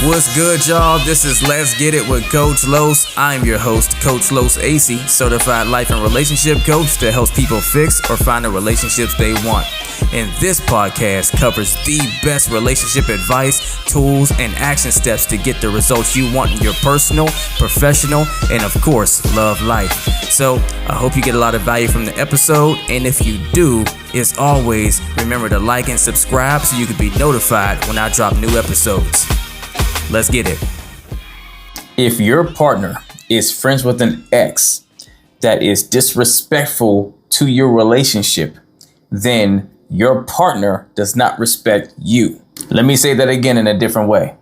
What's good, y'all? This is Let's Get It with Coach Los. I'm your host, Coach Los AC, certified life and relationship coach that helps people fix or find the relationships they want. And this podcast covers the best relationship advice, tools, and action steps to get the results you want in your personal, professional, and of course, love life. So I hope you get a lot of value from the episode. And if you do, as always, remember to like and subscribe so you can be notified when I drop new episodes. Let's get it. If your partner is friends with an ex that is disrespectful to your relationship, then your partner does not respect you. Let me say that again in a different way.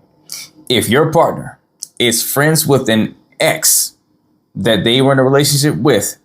If your partner is friends with an ex that they were in a relationship with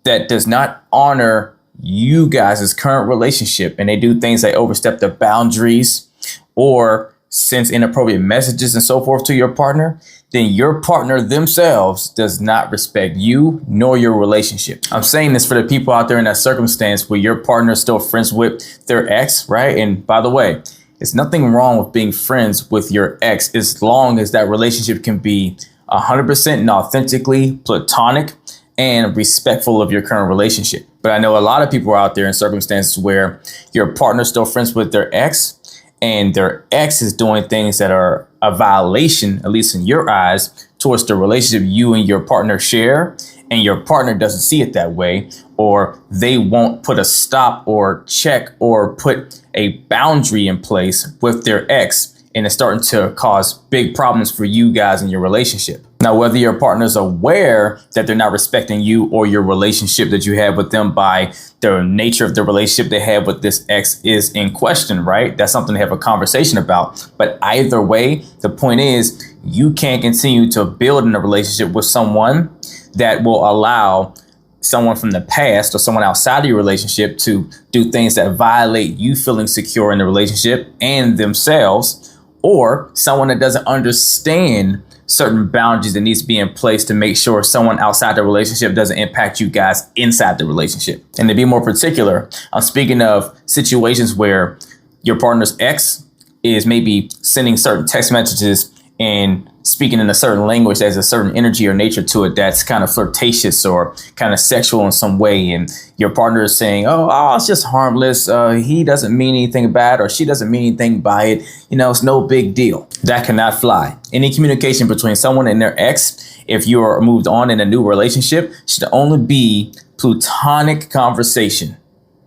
that does not honor you guys' current relationship, and they do things like overstep their boundaries or sends inappropriate messages and so forth to your partner, then your partner themselves does not respect you nor your relationship. I'm saying this for the people out there in that circumstance where your partner is still friends with their ex, right? And by the way, there's nothing wrong with being friends with your ex as long as that relationship can be 100% and authentically platonic and respectful of your current relationship. But I know a lot of people are out there in circumstances where your partner's still friends with their ex, and their ex is doing things that are a violation, at least in your eyes, towards the relationship you and your partner share, and your partner doesn't see it that way, or they won't put a stop or check or put a boundary in place with their ex, and it's starting to cause big problems for you guys in your relationship. Now, whether your partner's aware that they're not respecting you or your relationship that you have with them by the nature of the relationship they have with this ex is in question, right? That's something to have a conversation about. But either way, the point is you can't continue to build in a relationship with someone that will allow someone from the past or someone outside of your relationship to do things that violate you feeling secure in the relationship and themselves, or someone that doesn't understand certain boundaries that needs to be in place to make sure someone outside the relationship doesn't impact you guys inside the relationship. And to be more particular, I'm speaking of situations where your partner's ex is maybe sending certain text messages and speaking in a certain language that has a certain energy or nature to it that's kind of flirtatious or kind of sexual in some way. And your partner is saying, oh, it's just harmless. He doesn't mean anything bad, or she doesn't mean anything by it. It's no big deal. That cannot fly. Any communication between someone and their ex, if you are moved on in a new relationship, should only be platonic conversation.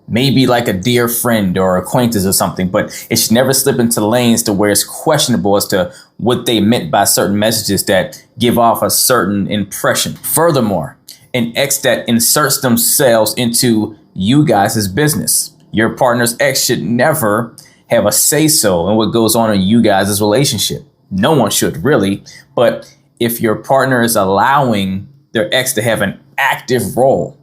Maybe like a dear friend or acquaintance or something, but it should never slip into lanes to where it's questionable as to what they meant by certain messages that give off a certain impression. Furthermore, an ex that inserts themselves into you guys' business. Your partner's ex should never have a say-so in what goes on in you guys' relationship. No one should really, but if your partner is allowing their ex to have an active role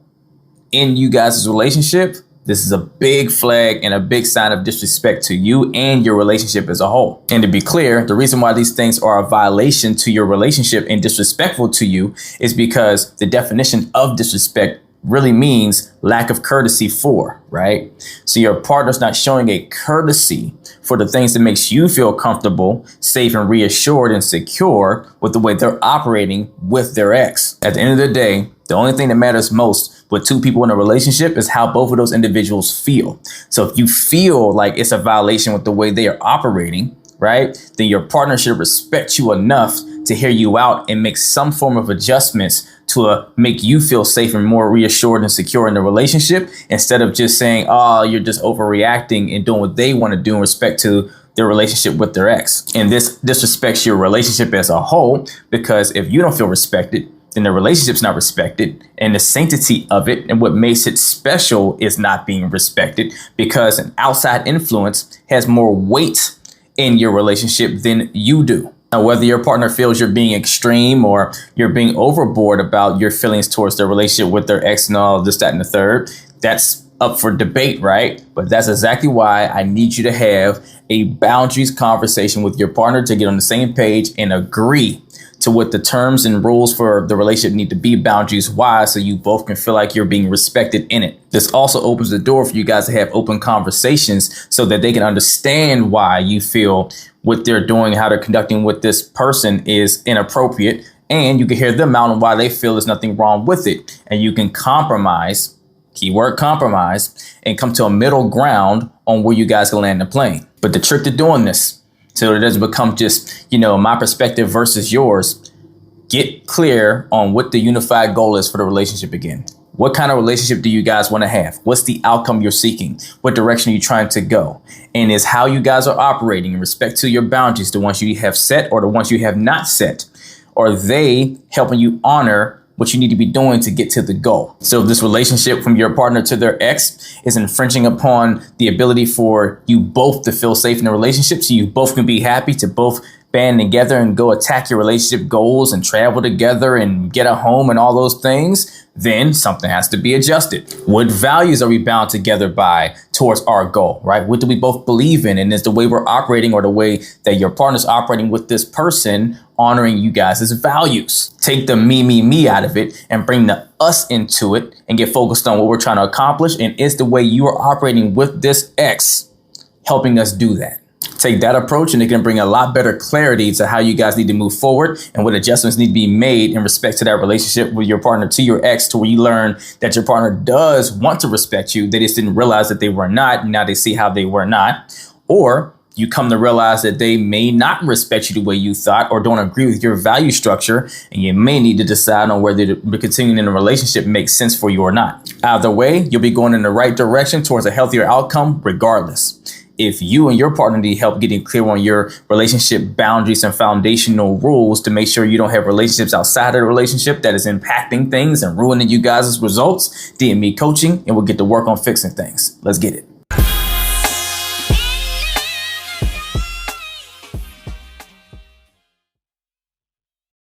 in you guys' relationship, this is a big flag and a big sign of disrespect to you and your relationship as a whole. And to be clear, the reason why these things are a violation to your relationship and disrespectful to you is because the definition of disrespect really means lack of courtesy for, right? So your partner's not showing a courtesy for the things that makes you feel comfortable, safe, and reassured and secure with the way they're operating with their ex. At the end of the day, the only thing that matters most with two people in a relationship is how both of those individuals feel. So if you feel like it's a violation with the way they are operating, right, then your partner should respect you enough to hear you out and make some form of adjustments to make you feel safe and more reassured and secure in the relationship, instead of just saying, oh, you're just overreacting and doing what they want to do in respect to their relationship with their ex. And this disrespects your relationship as a whole, because if you don't feel respected, then the relationship's not respected, and the sanctity of it and what makes it special is not being respected, because an outside influence has more weight in your relationship than you do. Now, whether your partner feels you're being extreme or you're being overboard about your feelings towards their relationship with their ex and all this, that, and the third, that's up for debate, right? But that's exactly why I need you to have a boundaries conversation with your partner to get on the same page and agree to what the terms and rules for the relationship need to be boundaries wise, so you both can feel like you're being respected in it. This also opens the door for you guys to have open conversations so that they can understand why you feel what they're doing, how they're conducting with this person is inappropriate. And you can hear them out on why they feel there's nothing wrong with it. And you can compromise, keyword compromise, and come to a middle ground on where you guys can land the plane. But the trick to doing this, so it doesn't become just, my perspective versus yours, get clear on what the unified goal is for the relationship again. What kind of relationship do you guys want to have? What's the outcome you're seeking? What direction are you trying to go? And is how you guys are operating in respect to your boundaries, the ones you have set or the ones you have not set, are they helping you honor what you need to be doing to get to the goal? So if this relationship from your partner to their ex is infringing upon the ability for you both to feel safe in the relationship, so you both can be happy to both band together and go attack your relationship goals and travel together and get a home and all those things, then something has to be adjusted. What values are we bound together by towards our goal, right? What do we both believe in? And is the way we're operating or the way that your partner's operating with this person honoring you guys' values? Take the me out of it and bring the us into it and get focused on what we're trying to accomplish. And is the way you are operating with this ex helping us do that? Take that approach and it can bring a lot better clarity to how you guys need to move forward and what adjustments need to be made in respect to that relationship with your partner to your ex, to where you learn that your partner does want to respect you. They just didn't realize that they were not. Now they see how they were not. Or you come to realize that they may not respect you the way you thought or don't agree with your value structure. And you may need to decide on whether continuing in a relationship makes sense for you or not. Either way, you'll be going in the right direction towards a healthier outcome regardless. If you and your partner need help getting clear on your relationship boundaries and foundational rules to make sure you don't have relationships outside of the relationship that is impacting things and ruining you guys' results, DM me coaching and we'll get to work on fixing things. Let's get it.